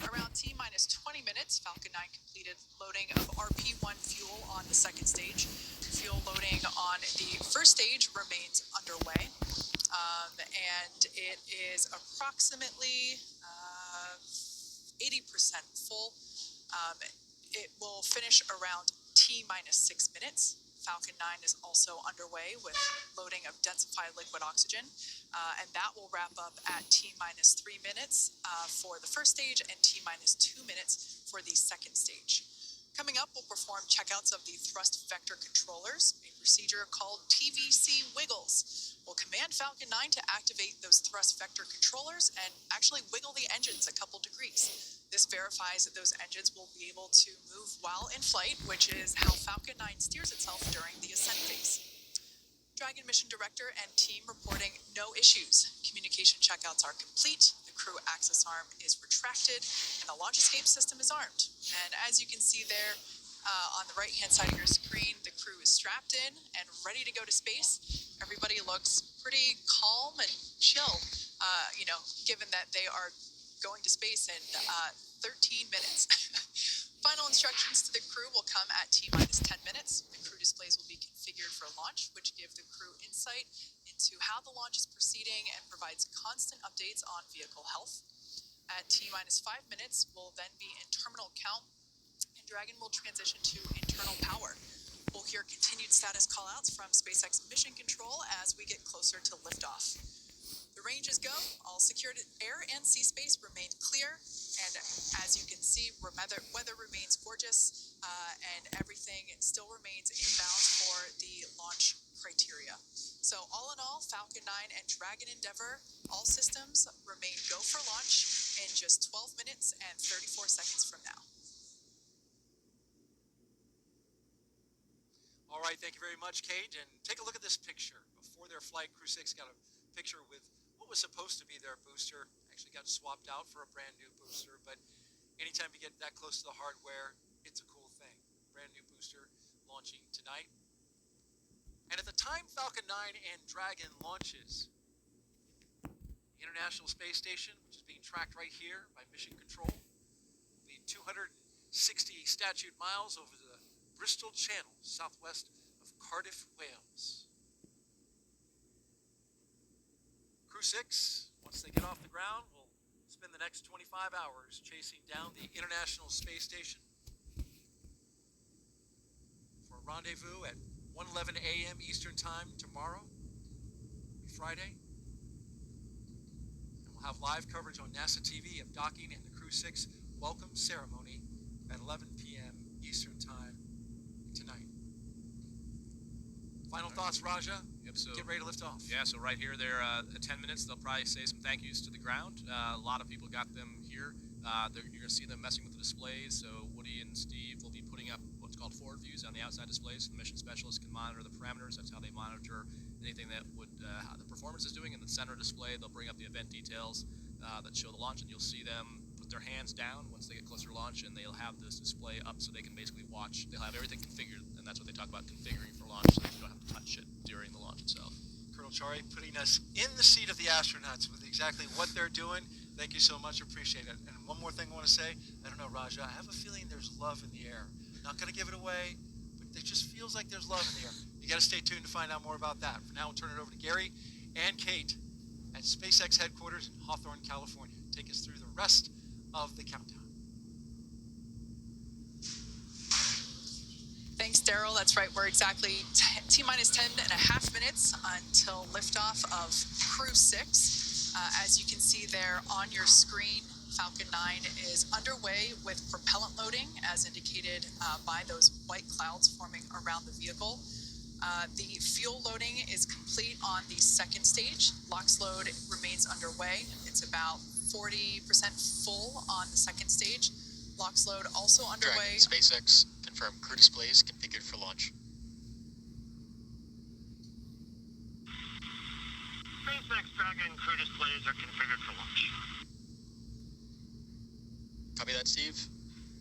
Around T-minus 20 minutes, Falcon 9 completed loading of RP-1 fuel on the second stage. Fuel loading on the first stage remains underway, and it is approximately 80% full. Um, it will finish around T-minus 6 minutes. Falcon 9 is also underway with loading of densified liquid oxygen, and that will wrap up at T-minus 3 minutes for the first stage and T-minus 2 minutes for the second stage. Coming up, we'll perform checkouts of the thrust vector controllers, a procedure called TVC wiggles. We'll command Falcon 9 to activate those thrust vector controllers and actually wiggle the engines a couple degrees. This verifies that those engines will be able to move while in flight, which is how Falcon 9 steers itself during the ascent phase. Dragon mission director and team reporting no issues. Communication checkouts are complete, the crew access arm is retracted, and the launch escape system is armed. And as you can see there on the right-hand side of your screen, the crew is strapped in and ready to go to space. Everybody looks pretty calm and chill, given that they are going to space in 13 minutes. Final instructions to the crew will come at T-minus 10 minutes. The crew displays will be configured for launch, which give the crew insight into how the launch is proceeding and provides constant updates on vehicle health. At T-minus 5 minutes will then be in terminal count, and Dragon will transition to internal power. We'll hear continued status callouts from SpaceX Mission Control as we get closer to liftoff. The ranges go. All secured air and sea space remained clear. And as you can see, weather remains gorgeous, and everything still remains in bounds for the launch criteria. So all in all, Falcon 9 and Dragon Endeavour, all systems remain go for launch in just 12 minutes and 34 seconds from now. All right, thank you very much, Kate. And take a look at this picture. Before their flight, Crew 6 got a picture with what was supposed to be their booster. Actually got swapped out for a brand new booster, but anytime you get that close to the hardware, it's a cool thing. Brand new booster launching tonight. And at the time Falcon 9 and Dragon launches, the International Space Station, which is being tracked right here by Mission Control, will be 260 statute miles over the Bristol Channel, southwest of Cardiff, Wales. Crew 6, once they get off the ground, will spend the next 25 hours chasing down the International Space Station for a rendezvous at 1:11 a.m. Eastern Time tomorrow, Friday. And we'll have live coverage on NASA TV of docking and the Crew 6 welcome ceremony at 11 p.m. Eastern Time tonight. Final thoughts, Raja? Yep, so get ready to lift off. Yeah, so right here, they're at 10 minutes. They'll probably say some thank yous to the ground. A lot of people got them here. You're going to see them messing with the displays. So Woody and Steve will be putting up what's called forward views on the outside displays. So the mission specialist can monitor the parameters. That's how they monitor anything that would how the performance is doing. In the center display, they'll bring up the event details that show the launch, and you'll see them put their hands down once they get closer to launch, and they'll have this display up so they can basically watch. They'll have everything configured, and that's what they talk about, configuring for launch, so that you don't have to touch it during the launch itself. Colonel Chari putting us in the seat of the astronauts with exactly what they're doing. Thank you so much. Appreciate it. And one more thing I want to say. I don't know, Raja. I have a feeling there's love in the air. Not going to give it away, but it just feels like there's love in the air. You got to stay tuned to find out more about that. For now, we'll turn it over to Gary and Kate at SpaceX headquarters in Hawthorne, California. Take us through the rest of the countdown. Thanks, Daryl. That's right. We're exactly T-minus 10.5 minutes until liftoff of Crew 6. As you can see there on your screen, Falcon 9 is underway with propellant loading, as indicated by those white clouds forming around the vehicle. The fuel loading is complete on the second stage. LOX load remains underway. It's about 40% full on the second stage. LOX load also underway. Dragon, SpaceX, confirm crew displays configured for launch. SpaceX Dragon crew displays are configured for launch. Copy that, Steve.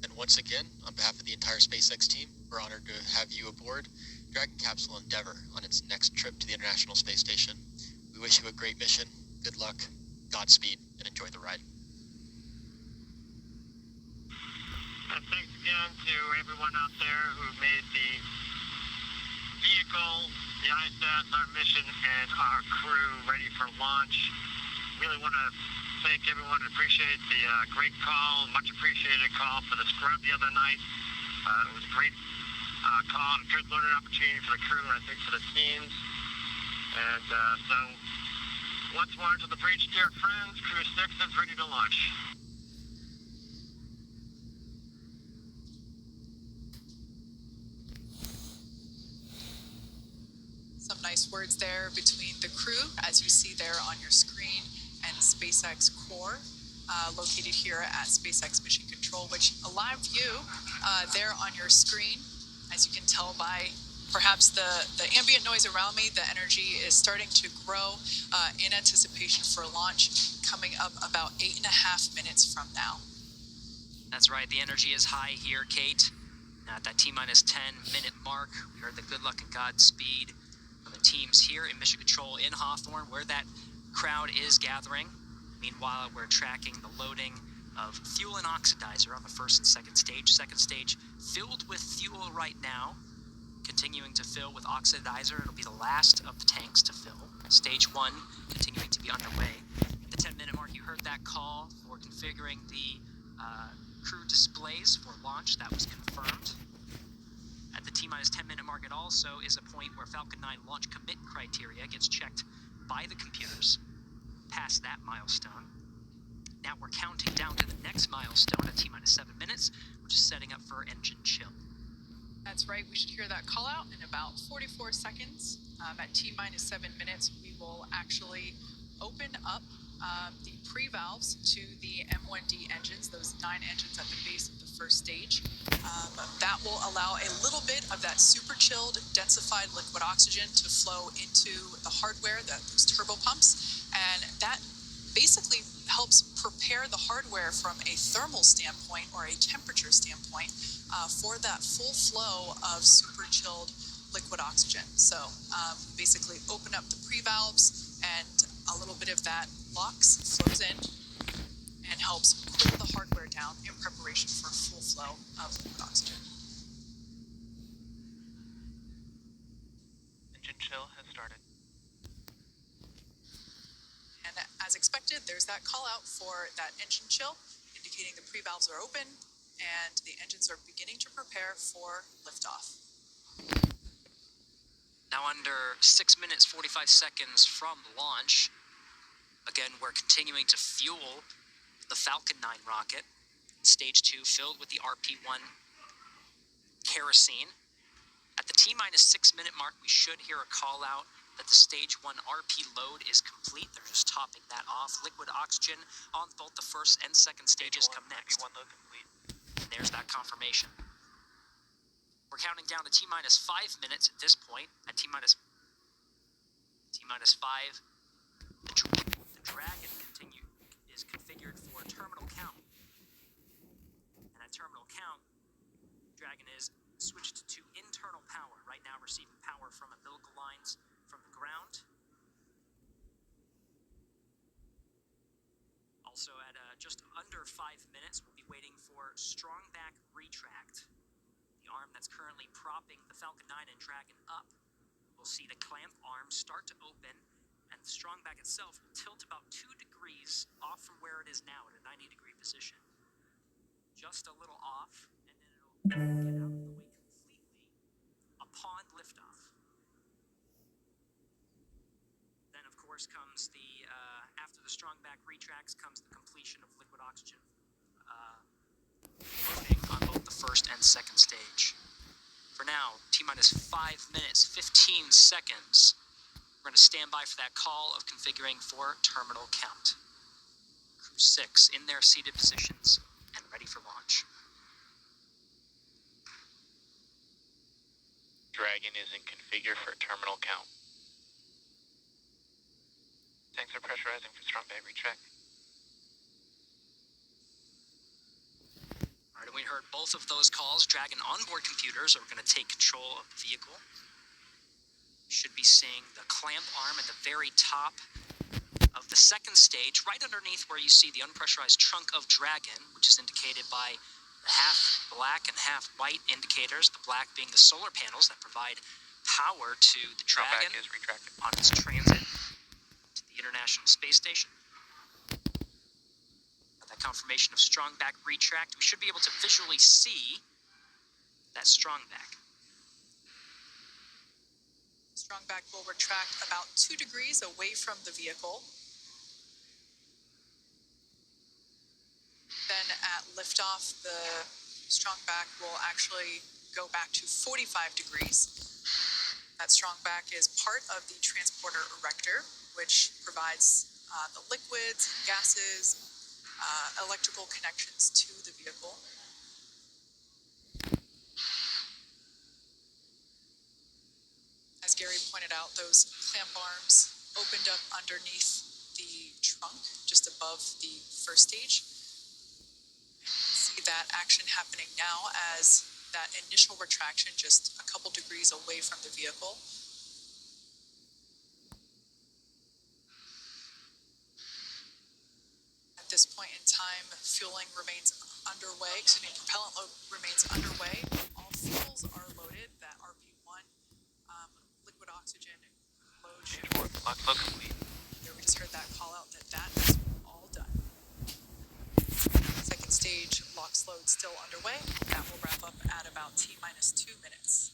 And once again, on behalf of the entire SpaceX team, we're honored to have you aboard Dragon Capsule Endeavour on its next trip to the International Space Station. We wish you a great mission, good luck, Godspeed, and enjoy the ride. again to everyone out there who made the vehicle, the ISS, our mission, and our crew ready for launch. Really want to thank everyone and appreciate the great call, much appreciated call for the scrub the other night. It was a great call and good learning opportunity for the crew and I think for the teams. And so once more to the breach, dear friends, Crew 6 is ready to launch. Some nice words there between the crew, as you see there on your screen, and SpaceX Core, located here at SpaceX Mission Control, which a live view there on your screen, as you can tell by perhaps the ambient noise around me, the energy is starting to grow in anticipation for launch coming up about 8.5 minutes from now. That's right, the energy is high here, Kate. At that T-minus 10-minute mark, we heard the good luck and Godspeed from the teams here in Mission Control in Hawthorne, where that crowd is gathering. Meanwhile, we're tracking the loading of fuel and oxidizer on the first and second stage. Second stage filled with fuel right now, continuing to fill with oxidizer. It'll be the last of the tanks to fill. Stage 1 continuing to be underway. At the 10-minute mark, you heard that call for configuring the crew displays for launch. That was confirmed. At the T-minus 10-minute mark, it also is a point where Falcon 9 launch commit criteria gets checked by the computers. Past that milestone. Now we're counting down to the next milestone at T-minus 7 minutes, which is setting up for engine chill. That's right, we should hear that call out in about 44 seconds. At T-minus 7 minutes, we will actually open up the pre-valves to the M1D engines, those 9 engines at the base of the first stage. That will allow a little bit of that super chilled, densified liquid oxygen to flow into the hardware, those turbo pumps, and that basically helps prepare the hardware from a thermal standpoint or a temperature standpoint for that full flow of super chilled liquid oxygen. So basically open up the pre-valves and a little bit of that LOX flows in and helps cool the hardware down in preparation for a full flow of liquid oxygen. Engine chill has started. And as expected, there's that call out for that engine chill, indicating the pre-valves are open and the engines are beginning to prepare for liftoff. Now under 6 minutes, 45 seconds from launch, again, we're continuing to fuel the Falcon 9 rocket. Stage 2 filled with the RP-1 kerosene. At the T-minus 6 minute mark, we should hear a call out that the Stage 1 RP load is complete. They're just topping that off. Liquid oxygen on both the first and second stages come next. RP-1 load complete. And there's that confirmation. We're counting down to T-minus 5 minutes at this point. At T-minus 5, the Dragon is configured for terminal count. And at terminal count, Dragon is switched to internal power. Right now receiving power from umbilical lines from the ground. Also at just under 5 minutes, we'll be waiting for strong back retract. The arm that's currently propping the Falcon 9 and Dragon up. We'll see the clamp arm start to open, and the strong back itself will tilt about 2 degrees off from where it is now at a 90-degree position. Just a little off, and then it'll get out of the way completely upon liftoff. Then, of course, comes the, after the strong back retracts, comes the completion of liquid oxygen loading on both the first and second stage. For now, T-minus 5 minutes, 15 seconds. We're going to stand by for that call of configuring for terminal count. Crew 6 in their seated positions and ready for launch. Dragon is in configure for terminal count. Tanks are pressurizing for strong bay retract. All right, we heard both of those calls. Dragon onboard computers are going to take control of the vehicle. Should be seeing the clamp arm at the very top of the second stage, right underneath where you see the unpressurized trunk of Dragon, which is indicated by The half black and half white indicators, the black being the solar panels that provide power to the Front back Dragon is retracted. on its transit to the International Space Station. Got that confirmation of strong back retract. We should be able to visually see that strong back. Strong back will retract about 2 degrees away from the vehicle. Then at liftoff, the strong back will actually go back to 45 degrees. That strong back is part of the transporter erector, which provides the liquids, gases, electrical connections to the vehicle. As Gary pointed out, those clamp arms opened up underneath the trunk, just above the first stage. See that action happening now as that initial retraction just a couple degrees away from the vehicle. At this point in time, fueling remains underway, propellant load remains underway. All fuels are loaded. That RP1 liquid oxygen load should. Stage 4, lock flow complete. There, we just heard that call out that is all done. Second stage LOX load still underway. That will wrap up at about T-2 minutes.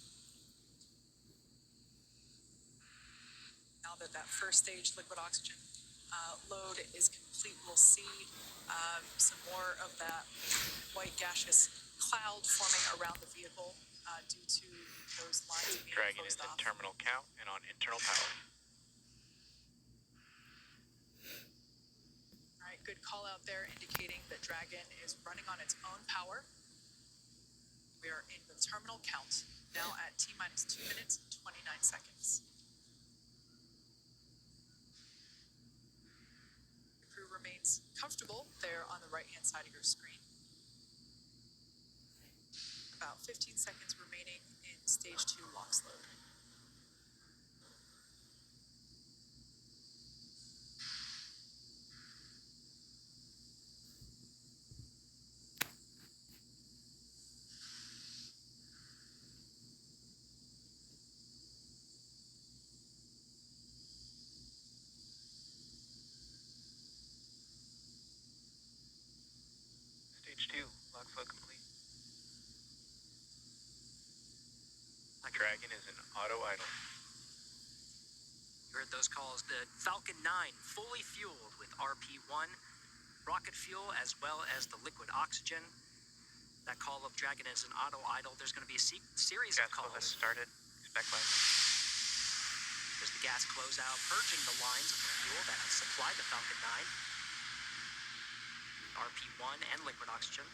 Now that first stage liquid oxygen load is complete, we'll see some more of that white gaseous cloud forming around the vehicle due to those lines being Dragon is closed in off. terminal count and on internal power. All right, good call out there indicating that Dragon is running on its own power. We are in the terminal count now at T-2 minutes, 29 seconds. The crew remains comfortable there on the right-hand side of your screen. About 15 seconds remaining in stage 2 LOX load. Stage 2, lock flow complete. Dragon is in auto idle. You heard those calls. The Falcon 9 fully fueled with RP1, rocket fuel, as well as the liquid oxygen. That call of Dragon is an auto idle. There's going to be a series Gas of flow has calls. started. Expect light. There's the gas closeout, purging the lines of the fuel that has supplied the Falcon 9. RP1 and liquid oxygen.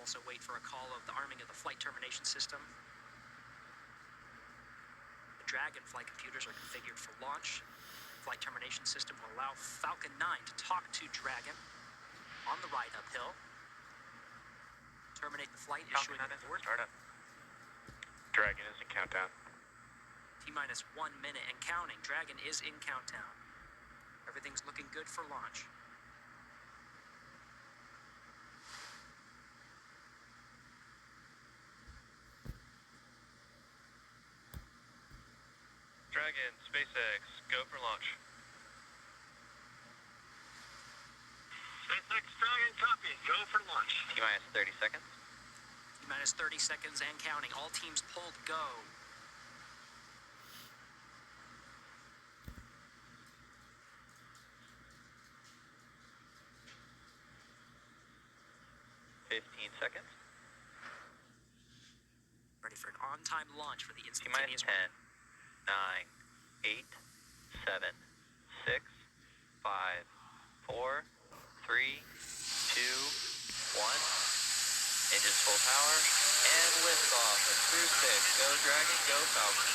Also wait for a call of the arming of the flight termination system. The Dragon flight computers are configured for launch. Flight termination system will allow Falcon 9 to talk to Dragon on the ride uphill. Terminate the flight, Falcon issuing 9 an is in abort. startup. Dragon is in countdown. T-1 minute and counting. Dragon is in countdown. Everything's looking good for launch. Dragon, SpaceX, go for launch. SpaceX Dragon copy. Go for launch. T-minus 30 seconds. T-minus 30 seconds and counting. All teams pulled go. Seconds. Ready for an on-time launch for the T-minus instantaneous 10, 9, 8, 7, 6, 5, 4, 3, 2, 1. Engines full power and liftoff of Crew 6. Go Dragon, go Falcon.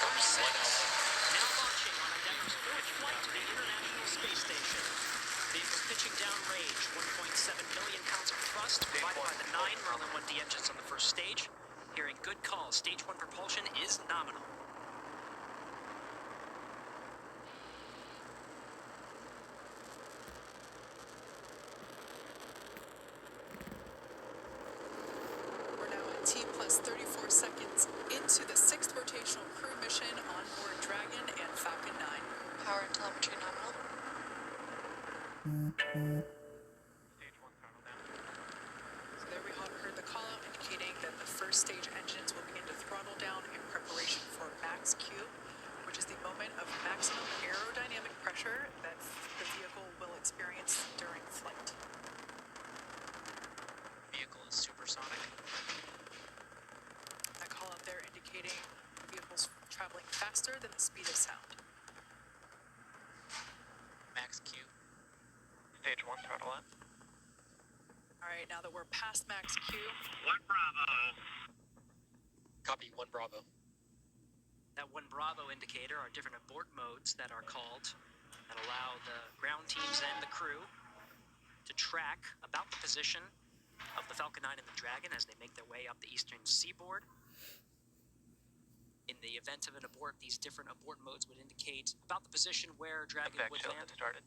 Crew 6 now launching on Endeavour's fourth flight to the International Space Station. Vehicles pitching downrange, 1.7 million pounds of thrust provided by the 9 Merlin 1D engines on the first stage. Hearing good calls, stage 1 propulsion is nominal. just 34 seconds into the 6th rotational crew mission on board Dragon and Falcon 9. Power and telemetry nominal. Stage 1 throttle down. So there we heard the call out indicating that the first stage engines will begin to throttle down in preparation for max Q, which is the moment of maximum aerodynamic pressure that the vehicle will experience during flight. Vehicle is supersonic. That call out there indicating the vehicle's traveling faster than the speed of sound. Max Q. Stage 1 throttle up. All right, now that we're past max Q, 1 Bravo. Copy 1 Bravo. That 1 Bravo indicator are different abort modes that are called that allow the ground teams and the crew to track about the position of the Falcon 9 and the Dragon as they make their way up the eastern seaboard. In the event of an abort, these different abort modes would indicate about the position where Dragon Effect would shield land, has started.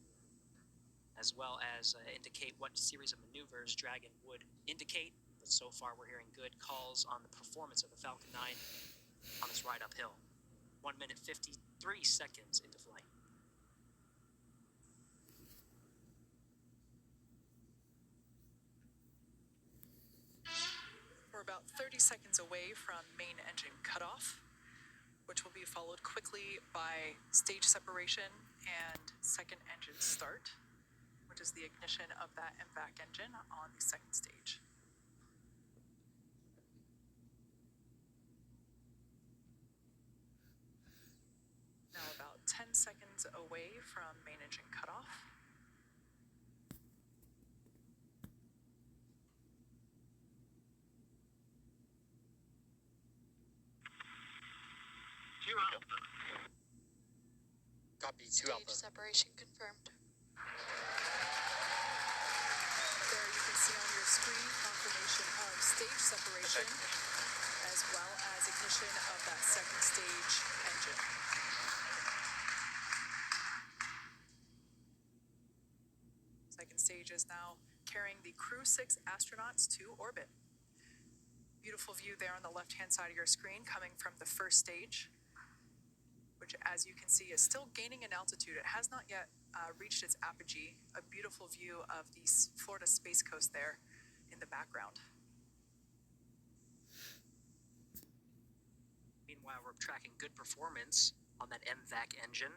as well as indicate what series of maneuvers Dragon would indicate. But so far, we're hearing good calls on the performance of the Falcon 9 on its ride uphill. 1 minute 53 seconds into flight. we're about 30 seconds away from main engine cutoff, which will be followed quickly by stage separation and second engine start, which is the ignition of that MVAC engine on the second stage. Now about 10 seconds away from main engine cutoff. Two Alpha. Copy 2 Stage Alpha. separation confirmed. There you can see on your screen confirmation of stage separation as well as ignition of that second stage engine. Second stage is now carrying the Crew 6 astronauts to orbit. Beautiful view there on the left-hand side of your screen coming from the first stage, which, as you can see, is still gaining in altitude. It has not yet reached its apogee. A beautiful view of the Florida Space Coast there in the background. Meanwhile, we're tracking good performance on that MVAC engine.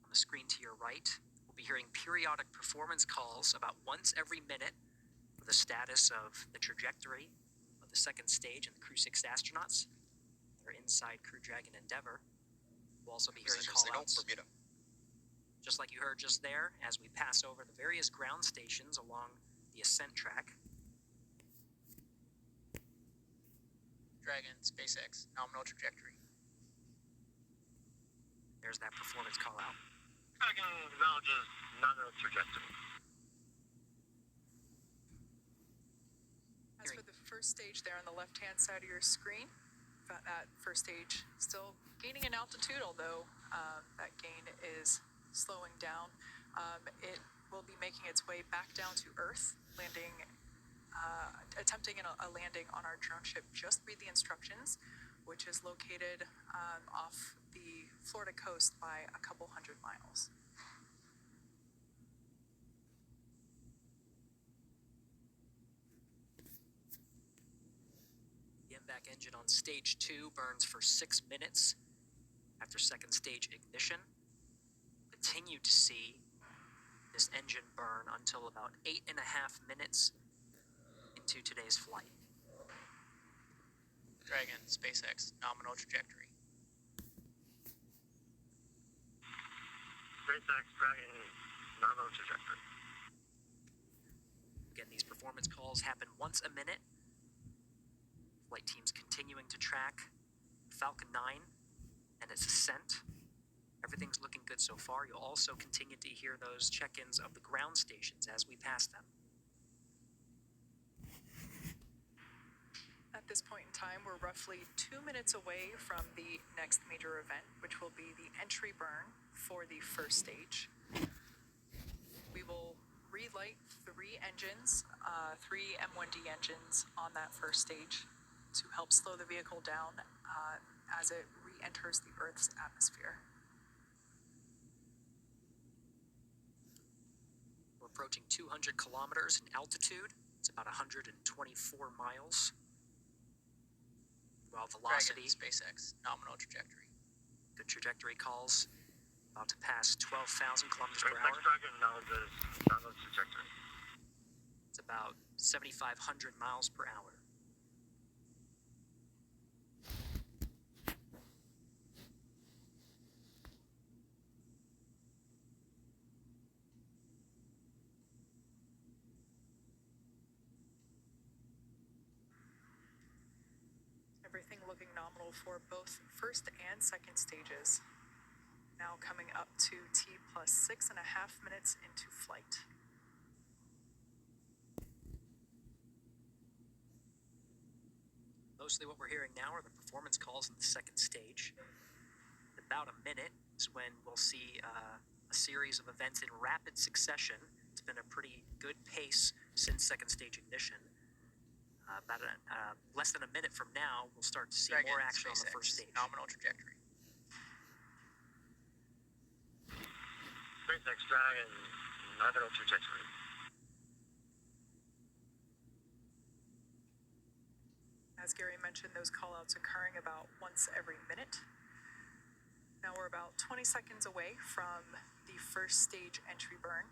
On the screen to your right, we'll be hearing periodic performance calls about once every minute for the status of the trajectory of the second stage and the Crew 6 astronauts that are inside Crew Dragon Endeavour. We'll also be hearing Position signal, call-outs, Bermuda. just like you heard just there, as we pass over the various ground stations along the ascent track. Dragon, SpaceX, nominal trajectory. There's that performance call-out. Dragon acknowledges nominal trajectory. As for the first stage there on the left-hand side of your screen, that first stage still gaining in altitude, although that gain is slowing down. It will be making its way back down to Earth, landing, attempting a landing on our drone ship. Just read the instructions, which is located off the Florida coast by a couple hundred miles. The MVAC engine on stage 2 burns for 6 minutes after second stage ignition. Continue to see this engine burn until about 8.5 minutes into today's flight. Dragon, SpaceX, nominal trajectory. SpaceX Dragon nominal trajectory. Again, these performance calls happen once a minute. Flight teams continuing to track Falcon 9 and its ascent. Everything's looking good so far. You'll also continue to hear those check-ins of the ground stations as we pass them. At this point in time, we're roughly 2 minutes away from the next major event, which will be the entry burn for the first stage. We will relight 3 engines, 3 M1D engines on that first stage. to help slow the vehicle down as it re-enters the Earth's atmosphere. We're approaching 200 kilometers in altitude. It's about 124 miles. While velocity, Dragon, SpaceX, nominal trajectory. good trajectory calls, about to pass 12,000 kilometers per SpaceX hour. Dragon now the trajectory. It's about 7,500 miles per hour. Everything looking nominal for both first and second stages. Now coming up to T plus 6.5 minutes into flight. Mostly what we're hearing now are the performance calls in the second stage. In about a minute is when we'll see a series of events in rapid succession. It's been a pretty good pace since second stage ignition. Less than a minute from now, we'll start to see Dragon, more action on the SpaceX, first stage. nominal trajectory. SpaceX Dragon nominal trajectory. As Gary mentioned, those callouts occurring about once every minute. Now we're about 20 seconds away from the first stage entry burn.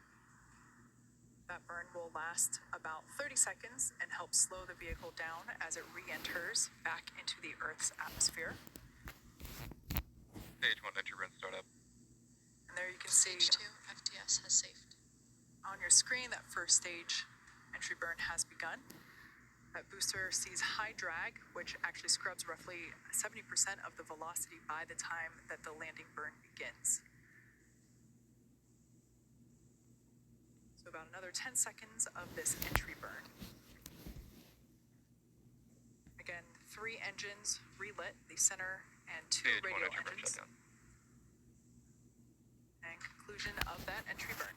That burn will last about 30 seconds and help slow the vehicle down as it re-enters back into the Earth's atmosphere. Stage 1 entry burn startup. And there you can see Stage 2, FTS has saved. on your screen that first stage entry burn has begun. That booster sees high drag, which actually scrubs roughly 70% of the velocity by the time that the landing burn begins. So about another 10 seconds of this entry burn. Again, 3 engines relit, the center and 2 Stage 1 radial entry burn engines. shutdown. And conclusion of that entry burn.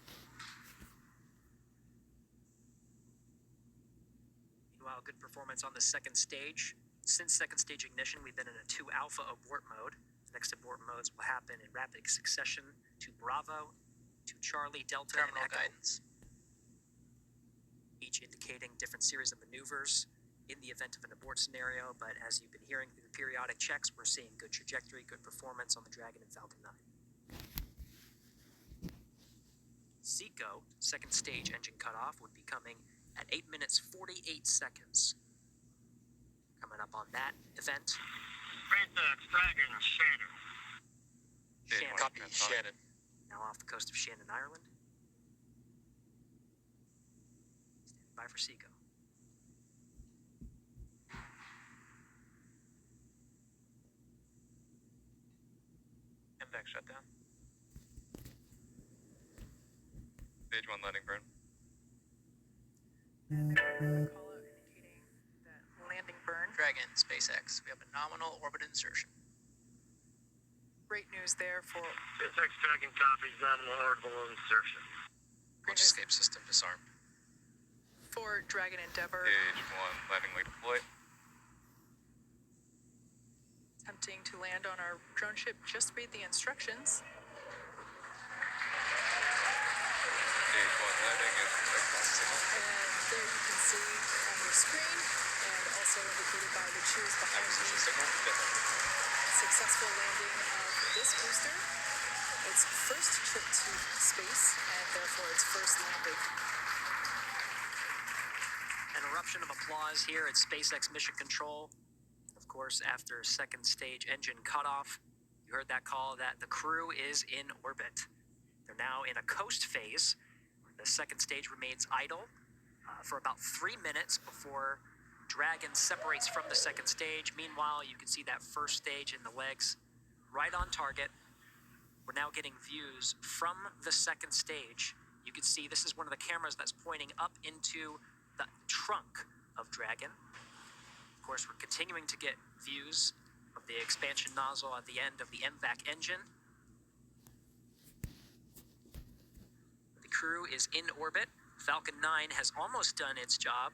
Meanwhile, good performance on the second stage. Since second stage ignition, we've been in a 2 alpha abort mode. The next abort modes will happen in rapid succession to Bravo, to Charlie, Delta, Terminal and Echo, guidance. each indicating different series of maneuvers in the event of an abort scenario. But as you've been hearing through the periodic checks, we're seeing good trajectory, good performance on the Dragon and Falcon 9. Seco, second stage engine cutoff, would be coming at 8 minutes 48 seconds. Coming up on that event, SpaceX Dragon Shannon. Stage Shannon, 1 Copy, transonic. Shannon. now off the coast of Shannon, Ireland. Standing by for Seco. MVAC shutdown. Stage 1 landing burn. And there we have a call out indicating that landing burn. Dragon, SpaceX. We have a nominal orbit insertion. Great news there for SpaceX Dragon copies nominal orbital insertion. great Launch news escape system disarmed. for Dragon Endeavour. Stage 1 landing leg deploy. Attempting to land on our drone ship, just read the instructions. Stage 1 landing is expected signal. And there you can see on your screen, and also indicated by the cheers behind Acquisition me, signal. Deadlift. successful landing of this booster. Its first trip to space, and therefore its first landing. An eruption of applause here at SpaceX Mission Control. Of course, after second stage engine cutoff, you heard that call that the crew is in orbit. They're now in a coast phase, where the second stage remains idle for about 3 minutes before Dragon separates from the second stage. Meanwhile, you can see that first stage in the legs right on target. We're now getting views from the second stage. You can see this is one of the cameras that's pointing up into the trunk of Dragon. Of course, we're continuing to get views of the expansion nozzle at the end of the MVAC engine. The crew is in orbit. Falcon 9 has almost done its job.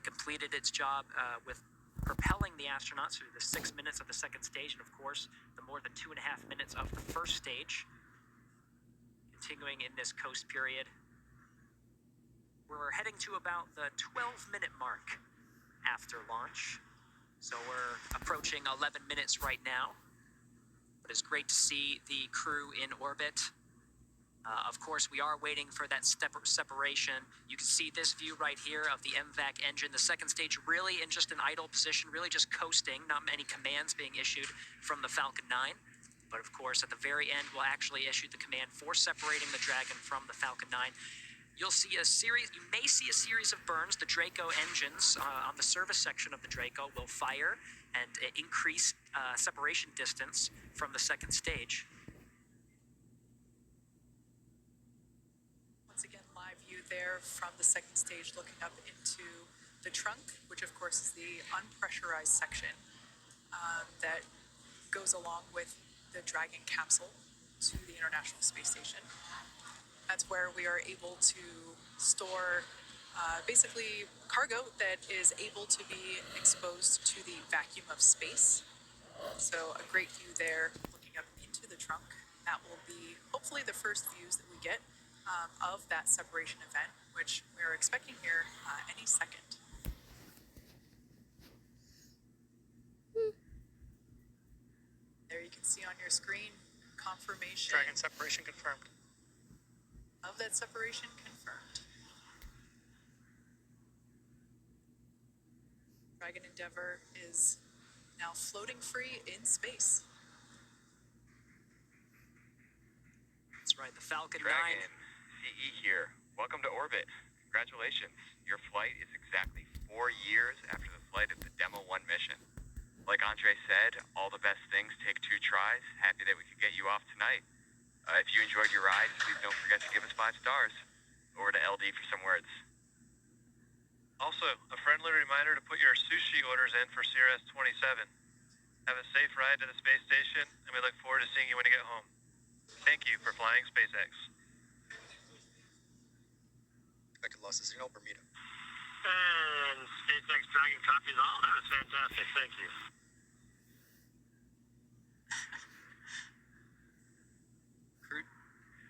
It completed its job with propelling the astronauts through the 6 minutes of the second stage, and of course, the more than 2.5 minutes of the first stage. Continuing in this coast period, we're heading to about the 12-minute mark after launch. So we're approaching 11 minutes right now. But it's great to see the crew in orbit. Of course, we are waiting for that separation. You can see this view right here of the MVAC engine. The second stage really in just an idle position, really just coasting, not many commands being issued from the Falcon 9. But of course, at the very end, we'll actually issue the command for separating the Dragon from the Falcon 9. You may see a series of burns. The Draco engines on the service section of the Draco will fire and increase separation distance from the second stage. Once again, live view there from the second stage looking up into the trunk, which of course is the unpressurized section that goes along with the Dragon capsule to the International Space Station. That's where we are able to store basically cargo that is able to be exposed to the vacuum of space. So a great view there looking up into the trunk. That will be hopefully the first views that we get of that separation event, which we're expecting here any second. There you can see on your screen confirmation Dragon separation confirmed. of that separation confirmed. Dragon Endeavour is now floating free in space. That's right, the Falcon 9. Dragon, CE here. Welcome to orbit. Congratulations. Your flight is exactly 4 years after the flight of the Demo 1 mission. Like Andre said, all the best things take 2 tries. Happy that we could get you off tonight. If you enjoyed your ride, please don't forget to give us 5 stars. Over to LD for some words. Also, a friendly reminder to put your sushi orders in for CRS 27. Have a safe ride to the space station, and we look forward to seeing you when you get home. Thank you for flying SpaceX. Expected losses signal, Bermuda. And SpaceX Dragon copies all. That was fantastic. Thank you.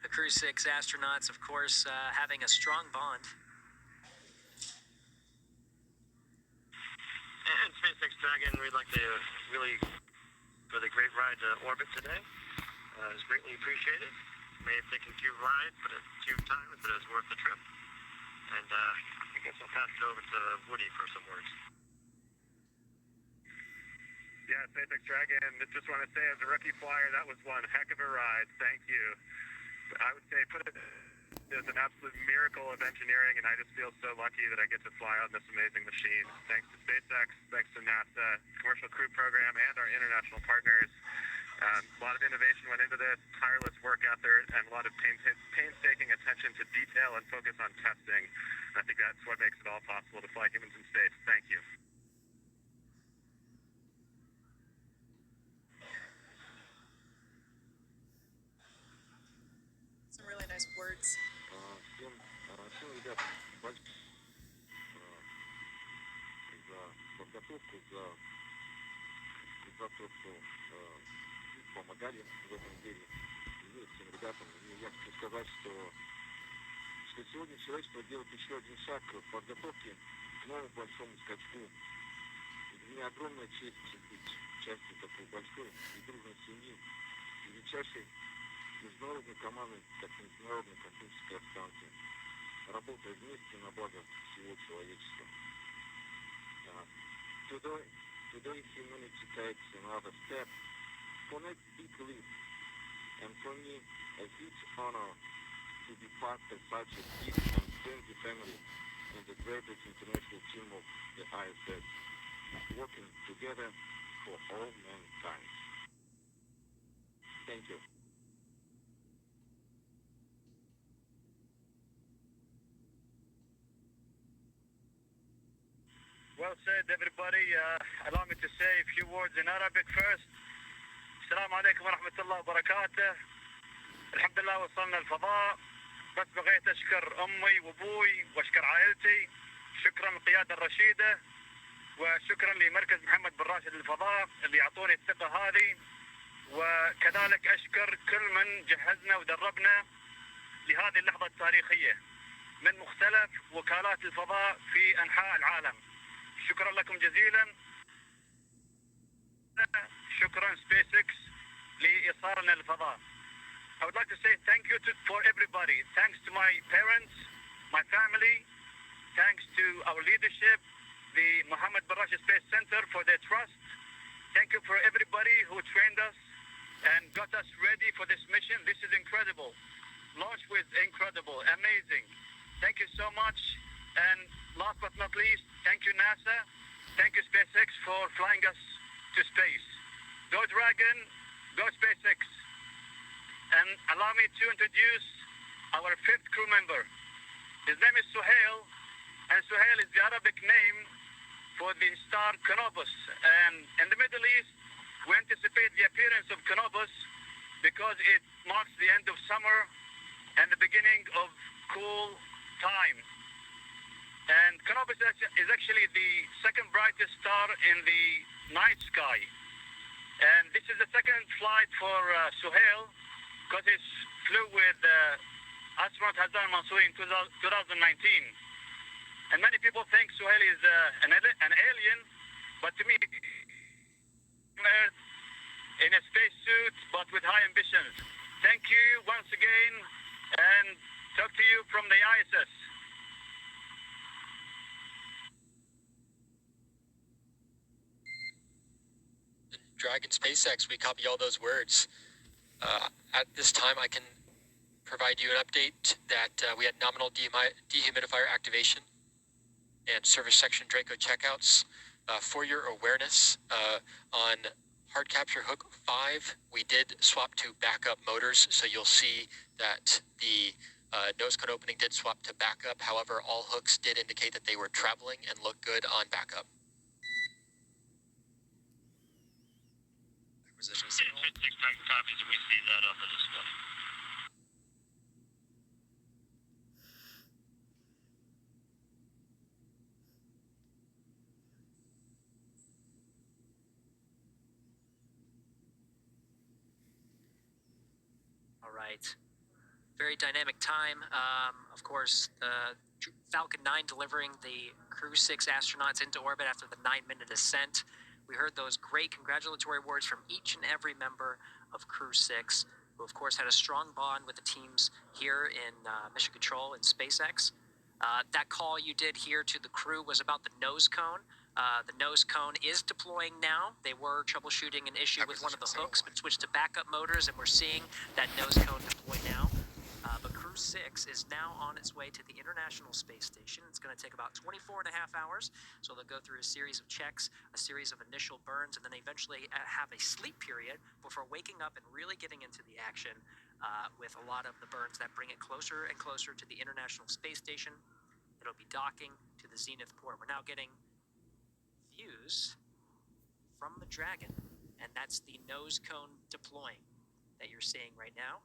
The Crew 6 astronauts, of course, having a strong bond. And SpaceX Dragon, we'd like to really, for the great ride to orbit today. It's greatly appreciated. May have taken a few rides, but a few times, but it was worth the trip. And I guess I'll pass it over to Woody for some words. Yeah, SpaceX Dragon, I just want to say as a rookie flyer, that was one heck of a ride. Thank you. I would say put it as an absolute miracle of engineering, and I just feel so lucky that I get to fly on this amazing machine. Thanks to SpaceX, thanks to NASA, Commercial Crew Program, and our international partners. A lot of innovation went into this, tireless work effort, and a lot of painstaking attention to detail and focus on testing. And I think that's what makes it all possible to fly humans in space. Thank you. Some really nice words. Всем ребят, за подготовку, за то, что помогали в этом деле. И всем ребятам. И я хочу сказать, что сегодня человечество делает еще один шаг в подготовке к новому большому скачку. И для меня огромная честь быть частью такой большой и дружной семьи и величайшей международной команды, как Международная космическая станция, работая вместе на благо всего человечества. Today humanity takes another step for next big leap, and for me a huge honor to be part of such a big and friendly family in the greatest international team of the ISS, working together for all mankind. Thank you. Well said, everybody. Allow me to say a few words in Arabic first. السلام عليكم ورحمة الله وبركاته. الحمد لله وصلنا الفضاء. بس بغيت أشكر أمي وأبوي وأشكر عائلتي شكرا للقيادة الرشيدة، وشكرا لمركز محمد بن راشد للفضاء اللي أعطوني الثقة هذه، وكذلك أشكر كل من جهزنا ودربنا لهذه اللحظة التاريخية من مختلف وكالات الفضاء في أنحاء العالم. شكرا لكم جزيلا. شكرا SpaceX لإيصالنا للفضاء. I would like to say thank you for everybody. Thanks to my parents, my family, thanks to our leadership, the Mohammed bin Rashid Space Center for their trust. Thank you for everybody who trained us and got us ready for this mission. This is incredible. Launch was incredible, amazing. Thank you so much. And last but not least, thank you NASA. Thank you SpaceX for flying us to space. Go Dragon, go SpaceX. And allow me to introduce our 5th crew member. His name is Suhail, and Suhail is the Arabic name for the star Canopus. And in the Middle East, we anticipate the appearance of Canopus because it marks the end of summer and the beginning of cool time. And Canopus is actually the second brightest star in the night sky. And this is the second flight for Suhail because he flew with astronaut Hazan Mansour in 2019. And many people think Suhail is an alien, but to me, Earth in a spacesuit, but with high ambitions. Thank you once again, and talk to you from the ISS. Dragon SpaceX, we copy all those words. At this time, I can provide you an update that we had nominal dehumidifier activation and service section Draco checkouts. For your awareness, on hard capture hook 5, we did swap to backup motors, so you'll see that the nose cone opening did swap to backup. However, all hooks did indicate that they were traveling and look good on backup. Acquisition signal. Copies, we see that on the display. All right. Very dynamic time. Of course, the Falcon 9 delivering the Crew 6 astronauts into orbit after the 9-minute ascent. We heard those great congratulatory words from each and every member of Crew 6, who of course had a strong bond with the teams here in Mission Control and SpaceX. That call you did here to the crew was about the nose cone. The nose cone is deploying now. They were troubleshooting an issue with one of the hooks, but switched to backup motors, and we're seeing that nose cone deploy now. But Crew 6 is now on its way to the International Space Station. It's going to take about 24 and a half hours, so they'll go through a series of checks, a series of initial burns, and then eventually have a sleep period before waking up and really getting into the action with a lot of the burns that bring it closer and closer to the International Space Station. It'll be docking to the Zenith port. We're now getting views from the Dragon, and that's the nose cone deploying that you're seeing right now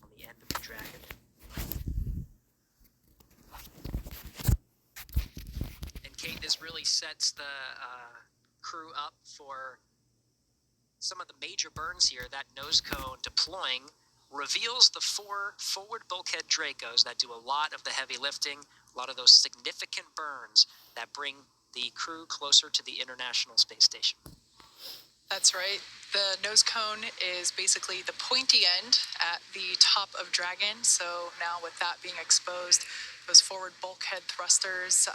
on the end of the Dragon. And Kate, this really sets the crew up for some of the major burns here. That nose cone deploying reveals the 4 forward bulkhead Dracos that do a lot of the heavy lifting, a lot of those significant burns that bring the crew closer to the International Space Station. That's right. The nose cone is basically the pointy end at the top of Dragon. So now with that being exposed, those forward bulkhead thrusters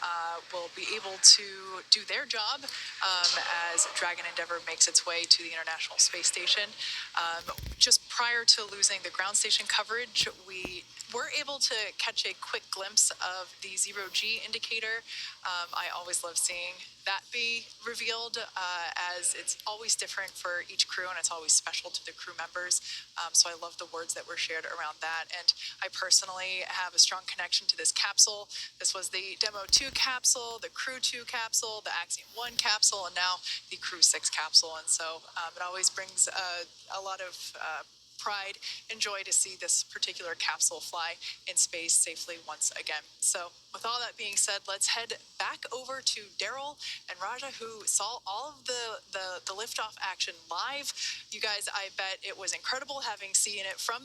will be able to do their job as Dragon Endeavour makes its way to the International Space Station. Just prior to losing the ground station coverage, we were able to catch a quick glimpse of the zero-G indicator. I always love seeing that be revealed as it's always different for each crew and it's always special to the crew members. So I love the words that were shared around that. And I personally have a strong connection to this capsule. This was the Demo 2 capsule, the Crew 2 capsule, the Axiom 1 capsule, and now the Crew 6 capsule. And so it always brings a lot of pride and joy to see this particular capsule fly in space safely once again. So with all that being said, let's head back over to Daryl and Raja, who saw all of the liftoff action live. You guys, I bet it was incredible having seen it from